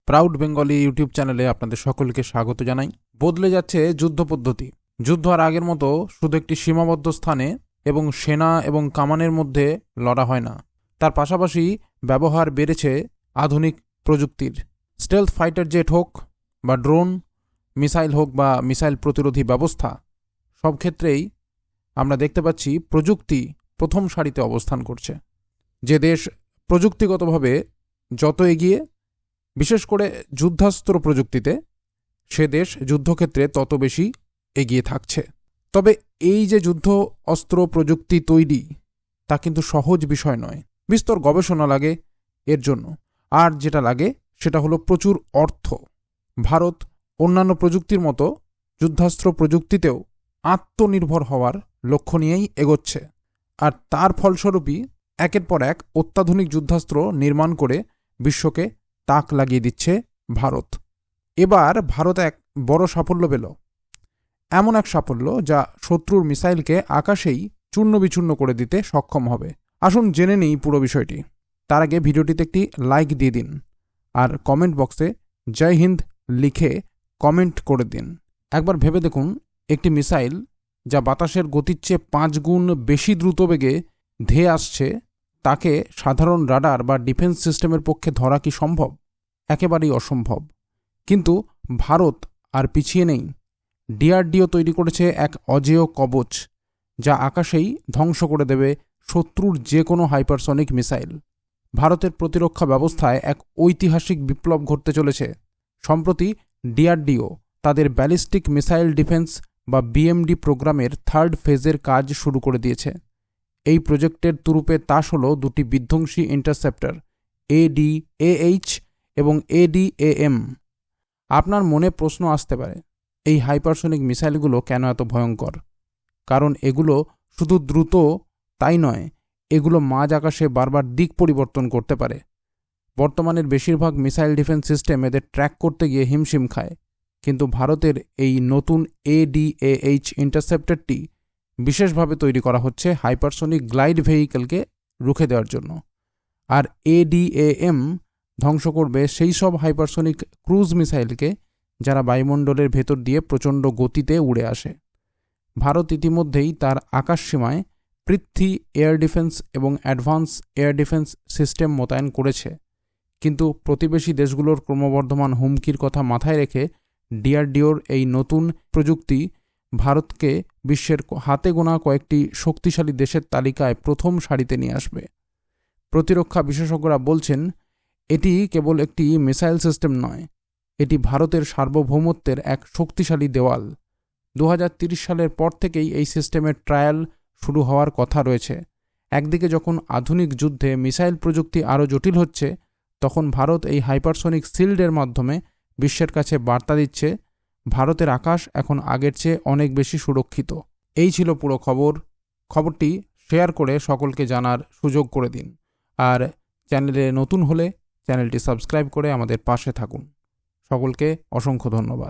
Proud Bengali YouTube চ্যানেলে আপনাদের সকলকে স্বাগত জানাই। বদলে যাচ্ছে যুদ্ধ পদ্ধতি। যুদ্ধ আর আগের মতো শুধু একটি সীমাবদ্ধ স্থানে এবং সেনা এবং কামানের মধ্যে লড়া হয় না, তার পাশাপাশি ব্যবহার বেড়েছে আধুনিক প্রযুক্তির। স্টেলথ ফাইটার জেট হোক বা ড্রোন, মিসাইল হোক বা মিসাইল প্রতিরোধী ব্যবস্থা, সব ক্ষেত্রেই আমরা দেখতে পাচ্ছি প্রযুক্তি প্রথম সারিতে অবস্থান করছে। যে দেশ প্রযুক্তিগতভাবে যত এগিয়ে, বিশেষ করে যুদ্ধাস্ত্র প্রযুক্তিতে, সে দেশ যুদ্ধক্ষেত্রে তত বেশি এগিয়ে থাকছে। তবে এই যে যুদ্ধ অস্ত্র প্রযুক্তি তৈরি, তা কিন্তু সহজ বিষয় নয়। বিস্তর গবেষণা লাগে এর জন্য, আর যেটা লাগে সেটা হলো প্রচুর অর্থ। ভারত অন্যান্য প্রযুক্তির মতো যুদ্ধাস্ত্র প্রযুক্তিতেও আত্মনির্ভর হওয়ার লক্ষ্য নিয়েই এগোচ্ছে, আর তার ফলস্বরূপই একের পর এক অত্যাধুনিক যুদ্ধাস্ত্র নির্মাণ করে বিশ্বকে তাক লাগিয়ে দিচ্ছে ভারত। এবার ভারত এক বড় সাফল্য পেল, এমন এক সাফল্য যা শত্রুর মিসাইলকে আকাশেই চূর্ণ বিচূর্ণ করে দিতে সক্ষম হবে। আসুন জেনে নিই পুরো বিষয়টি। তার আগে ভিডিওটিতে একটি লাইক দিয়ে দিন, আর কমেন্ট বক্সে জয় হিন্দ লিখে কমেন্ট করে দিন। একবার ভেবে দেখুন, একটি মিসাইল যা বাতাসের গতির চেয়ে 5 গুণ বেশি দ্রুত বেগে ধেয়ে আসছে, তাকে সাধারণ রাডার বা ডিফেন্স সিস্টেমের পক্ষে ধরা কি সম্ভব? একেবারেই অসম্ভব। কিন্তু ভারত আর পিছিয়ে নেই। ডিআরডিও তৈরি করেছে এক অজেয় কবচ, যা আকাশেই ধ্বংস করে দেবে শত্রুর যে কোনো হাইপারসনিক মিসাইল। ভারতের প্রতিরক্ষা ব্যবস্থায় এক ঐতিহাসিক বিপ্লব ঘটতে চলেছে। সম্প্রতি ডিআরডিও তাদের ব্যালিস্টিক মিসাইল ডিফেন্স বা বিএমডি প্রোগ্রামের 3rd ফেজের কাজ শুরু করে দিয়েছে। এই প্রজেক্টের তুরুপে তাস হল দুটি বিধ্বংসী ইন্টারসেপ্টর ADAH এবং ADAM। আপনার মনে প্রশ্ন আসতে পারে, এই হাইপারসনিক মিসাইলগুলো কেন এত ভয়ঙ্কর? কারণ এগুলো শুধু দ্রুত তাই নয়, এগুলো মাঝ আকাশে বারবার দিক পরিবর্তন করতে পারে। বর্তমানের বেশিরভাগ মিসাইল ডিফেন্স সিস্টেম এদের ট্র্যাক করতে গিয়ে হিমশিম খায়, কিন্তু ভারতের এই নতুন ADAH ইন্টারসেপ্টরটি বিশেষভাবে তৈরি করা হচ্ছে হাইপারসনিক গ্লাইড ভেহিকেলকে রুখে দেওয়ার জন্য। আর ADAM ধ্বংস করবে সেই সব হাইপারসনিক ক্রুজ মিসাইলকে যারা বায়ুমণ্ডলের ভেতর দিয়ে প্রচণ্ড গতিতে উড়ে আসে। ভারত ইতিমধ্যেই তার আকাশসীমায় পৃথ্বী এয়ার ডিফেন্স এবং অ্যাডভান্স এয়ার ডিফেন্স সিস্টেম মোতায়েন করেছে, কিন্তু প্রতিবেশী দেশগুলোর ক্রমবর্ধমান হুমকির কথা মাথায় রেখে ডিআরডিওর এই নতুন প্রযুক্তি ভারতকে বিশ্বের হাতে গোনা কয়েকটি শক্তিশালী দেশের তালিকায় প্রথম সারিতে নিয়ে আসবে। প্রতিরক্ষা বিশেষজ্ঞরা বলছেন, এটি কেবল একটি মিসাইল সিস্টেম নয়, এটি ভারতের সার্বভৌমত্বের এক শক্তিশালী দেওয়াল। 2030 সালের পর থেকেই এই সিস্টেমের ট্রায়াল শুরু হওয়ার কথা রয়েছে। একদিকে যখন আধুনিক যুদ্ধে মিসাইল প্রযুক্তি আরও জটিল হচ্ছে, তখন ভারত এই হাইপারসনিক শিল্ডের মাধ্যমে বিশ্বের কাছে বার্তা দিচ্ছে ভারতের আকাশ এখন আগের চেয়ে অনেক বেশি সুরক্ষিত। এই ছিল পুরো খবরটি শেয়ার করে সকলকে জানার সুযোগ করে দিন, আর চ্যানেলে নতুন হলে চ্যানেলটি সাবস্ক্রাইব করে আমাদের পাশে থাকুন। সকলকে অসংখ্য ধন্যবাদ।